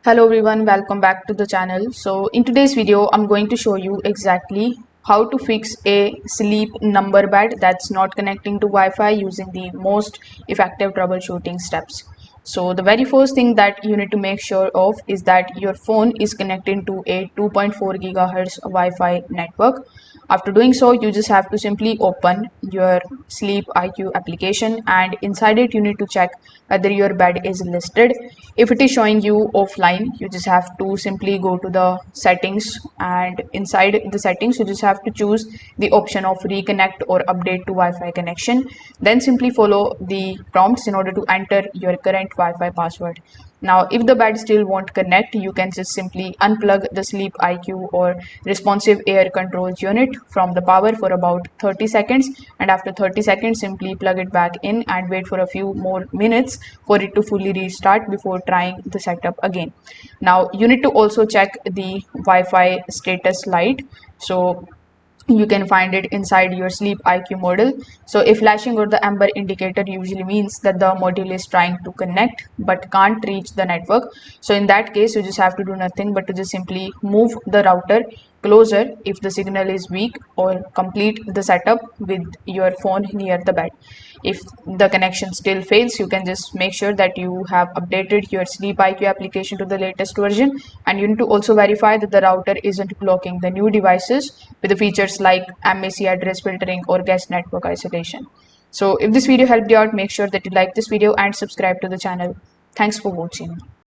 Hello everyone, welcome back to the channel. So in today's video, I'm going to show you exactly how to fix a sleep number bed that's not connecting to Wi-Fi using the most effective troubleshooting steps. So the very first thing that you need to make sure of is that your phone is connected to a 2.4 gigahertz Wi-Fi network. After doing so, you just have to simply open your Sleep IQ application, and inside it you need to check whether your bed is listed. If it is showing you offline, you just have to simply go to the settings, and inside the settings you just have to choose the option of reconnect or update to Wi-Fi connection. Then simply follow the prompts in order to enter your current Wi-Fi password. Now, if the bed still won't connect, you can just simply unplug the Sleep IQ or responsive air controls unit from the power for about 30 seconds, and after 30 seconds simply plug it back in and wait for a few more minutes for it to fully restart before trying the setup again. Now, you need to also check the Wi-Fi status light. So you can find it inside your Sleep IQ module. So if flashing or the amber indicator usually means that the module is trying to connect but can't reach the network. So in that case, you just have to do nothing but to just simply move the router closer if the signal is weak, or complete the setup with your phone near the bed. If the connection still fails, you can just make sure that you have updated your Sleep IQ application to the latest version, and you need to also verify that the router isn't blocking the new devices with the features like MAC address filtering or guest network isolation. So if this video helped you out, make sure that you like this video and subscribe to the channel. Thanks for watching.